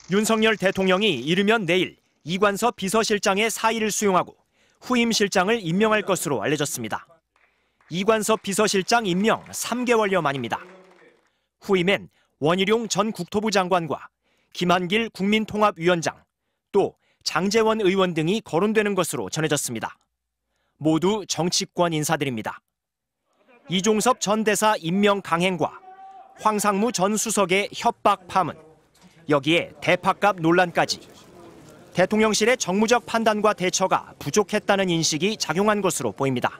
윤석열 대통령이 이르면 내일 이관섭 비서실장의 사의를 수용하고 후임 실장을 임명할 것으로 알려졌습니다. 이관섭 비서실장 임명 3개월여 만입니다. 후임엔 원희룡 전 국토부 장관과 김한길 국민통합위원장, 또 장제원 의원 등이 거론되는 것으로 전해졌습니다. 모두 정치권 인사들입니다. 이종섭 전 대사 임명 강행과 황상무 전 수석의 협박 파문, 여기에 대파값 논란까지 대통령실의 정무적 판단과 대처가 부족했다는 인식이 작용한 것으로 보입니다.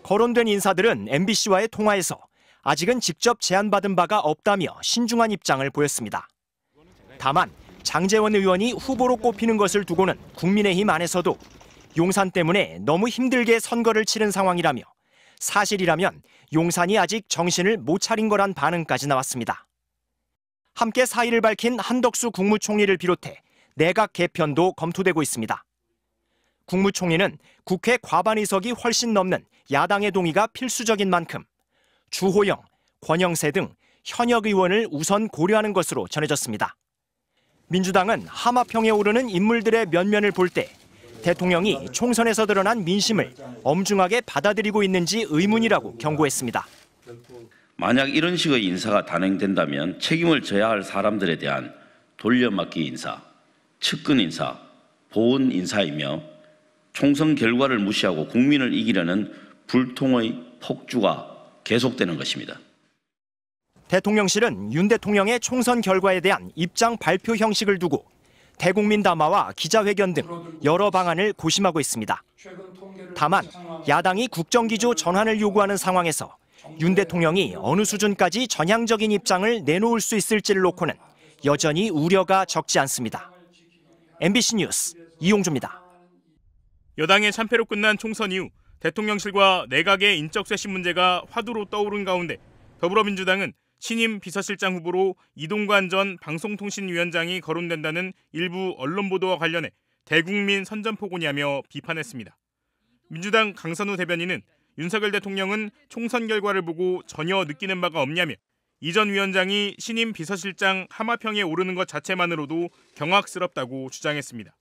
거론된 인사들은 MBC와의 통화에서 아직은 직접 제안받은 바가 없다며 신중한 입장을 보였습니다. 다만 장제원 의원이 후보로 꼽히는 것을 두고는 국민의힘 안에서도 용산 때문에 너무 힘들게 선거를 치른 상황이라며 사실이라면 용산이 아직 정신을 못 차린 거란 반응까지 나왔습니다. 함께 사의를 밝힌 한덕수 국무총리를 비롯해 내각 개편도 검토되고 있습니다. 국무총리는 국회 과반 의석이 훨씬 넘는 야당의 동의가 필수적인 만큼 주호영, 권영세 등 현역 의원을 우선 고려하는 것으로 전해졌습니다. 민주당은 하마평에 오르는 인물들의 면면을 볼 때 대통령이 총선에서 드러난 민심을 엄중하게 받아들이고 있는지 의문이라고 경고했습니다. 만약 이런 식의 인사가 단행된다면 책임을 져야 할 사람들에 대한 돌려막기 인사, 측근 인사, 보은 인사이며 총선 결과를 무시하고 국민을 이기려는 불통의 폭주가 계속되는 것입니다. 대통령실은 윤 대통령의 총선 결과에 대한 입장 발표 형식을 두고 대국민 담화와 기자회견 등 여러 방안을 고심하고 있습니다. 다만 야당이 국정기조 전환을 요구하는 상황에서 윤 대통령이 어느 수준까지 전향적인 입장을 내놓을 수 있을지를 놓고는 여전히 우려가 적지 않습니다. MBC 뉴스 이용주입니다. 여당의 참패로 끝난 총선 이후 대통령실과 내각의 인적 쇄신 문제가 화두로 떠오른 가운데 더불어민주당은 신임 비서실장 후보로 이동관 전 방송통신위원장이 거론된다는 일부 언론 보도와 관련해 대국민 선전포고냐며 비판했습니다. 민주당 강선우 대변인은 윤석열 대통령은 총선 결과를 보고 전혀 느끼는 바가 없냐며 이 전 위원장이 신임 비서실장 하마평에 오르는 것 자체만으로도 경악스럽다고 주장했습니다.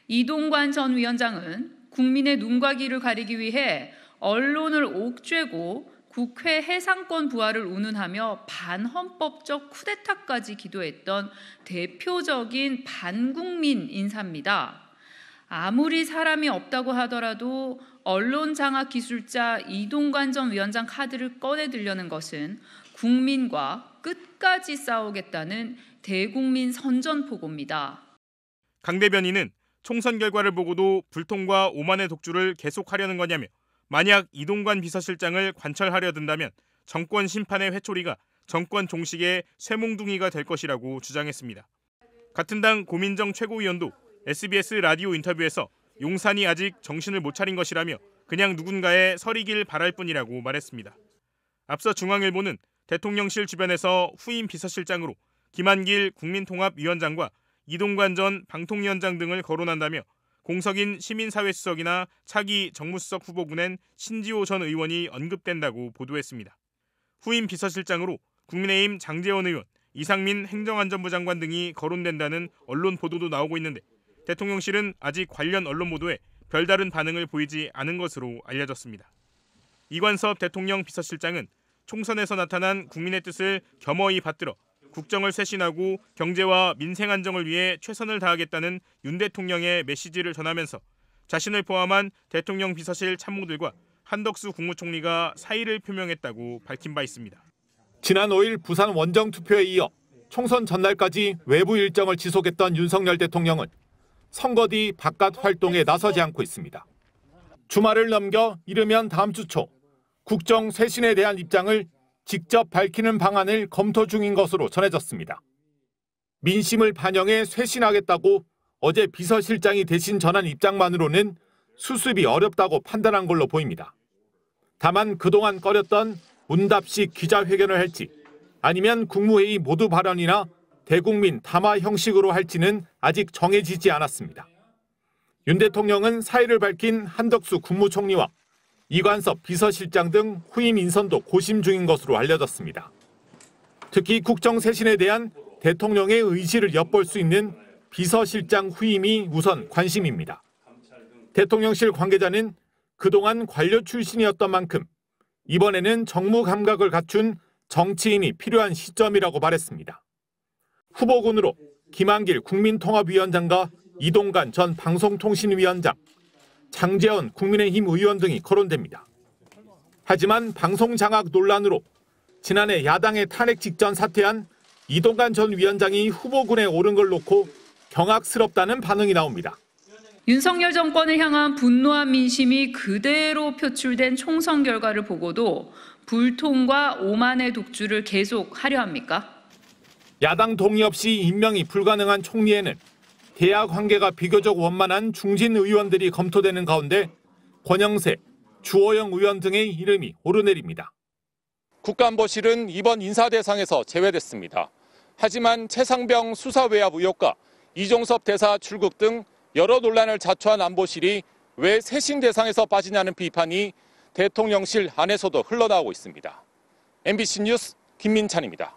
이동관 전 위원장은 국민의 눈과 귀를 가리기 위해 언론을 옥죄고 국회 해상권 부활을 운운하며 반헌법적 쿠데타까지 기도했던 대표적인 반국민 인사입니다. 아무리 사람이 없다고 하더라도 언론 장악 기술자 이동관 전 위원장 카드를 꺼내들려는 것은 국민과 끝까지 싸우겠다는 대국민 선전포고입니다. 강 대변인은 총선 결과를 보고도 불통과 오만의 독주를 계속하려는 거냐며 만약 이동관 비서실장을 관철하려 든다면 정권 심판의 회초리가 정권 종식의 쇠몽둥이가 될 것이라고 주장했습니다. 같은 당 고민정 최고위원도 SBS 라디오 인터뷰에서 용산이 아직 정신을 못 차린 것이라며 그냥 누군가의 설이길 바랄 뿐이라고 말했습니다. 앞서 중앙일보는 대통령실 주변에서 후임 비서실장으로 김한길 국민통합위원장과 이동관 전 방통위원장 등을 거론한다며 공석인 시민사회수석이나 차기 정무수석 후보군엔 신지호 전 의원이 언급된다고 보도했습니다. 후임 비서실장으로 국민의힘 장제원 의원, 이상민 행정안전부 장관 등이 거론된다는 언론 보도도 나오고 있는데 대통령실은 아직 관련 언론 보도에 별다른 반응을 보이지 않은 것으로 알려졌습니다. 이관섭 대통령 비서실장은 총선에서 나타난 국민의 뜻을 겸허히 받들어 국정을 쇄신하고 경제와 민생 안정을 위해 최선을 다하겠다는 윤 대통령의 메시지를 전하면서 자신을 포함한 대통령 비서실 참모들과 한덕수 국무총리가 사의를 표명했다고 밝힌 바 있습니다. 지난 5일 부산 원정 투표에 이어 총선 전날까지 외부 일정을 지속했던 윤석열 대통령은 선거 뒤 바깥 활동에 나서지 않고 있습니다. 주말을 넘겨 이르면 다음 주 초 국정 쇄신에 대한 입장을 직접 밝히는 방안을 검토 중인 것으로 전해졌습니다. 민심을 반영해 쇄신하겠다고 어제 비서실장이 대신 전한 입장만으로는 수습이 어렵다고 판단한 걸로 보입니다. 다만 그동안 꺼렸던 문답식 기자회견을 할지 아니면 국무회의 모두 발언이나 대국민 담화 형식으로 할지는 아직 정해지지 않았습니다. 윤 대통령은 사의를 밝힌 한덕수 국무총리와 이관섭 비서실장 등 후임 인선도 고심 중인 것으로 알려졌습니다. 특히 국정 쇄신에 대한 대통령의 의지를 엿볼 수 있는 비서실장 후임이 우선 관심입니다. 대통령실 관계자는 그동안 관료 출신이었던 만큼 이번에는 정무 감각을 갖춘 정치인이 필요한 시점이라고 말했습니다. 후보군으로 김한길 국민통합위원장과 이동관 전 방송통신위원장, 장제원 국민의힘 의원 등이 거론됩니다. 하지만 방송장악 논란으로 지난해 야당의 탄핵 직전 사퇴한 이동관 전 위원장이 후보군에 오른 걸 놓고 경악스럽다는 반응이 나옵니다. 윤석열 정권을 향한 분노한 민심이 그대로 표출된 총선 결과를 보고도 불통과 오만의 독주를 계속하려 합니까? 야당 동의 없이 임명이 불가능한 총리에는 대야 관계가 비교적 원만한 중진 의원들이 검토되는 가운데 권영세, 주호영 의원 등의 이름이 오르내립니다. 국가안보실은 이번 인사 대상에서 제외됐습니다. 하지만 최상병 수사외압 의혹과 이종섭 대사 출국 등 여러 논란을 자초한 안보실이 왜 쇄신 대상에서 빠지냐는 비판이 대통령실 안에서도 흘러나오고 있습니다. MBC 뉴스 김민찬입니다.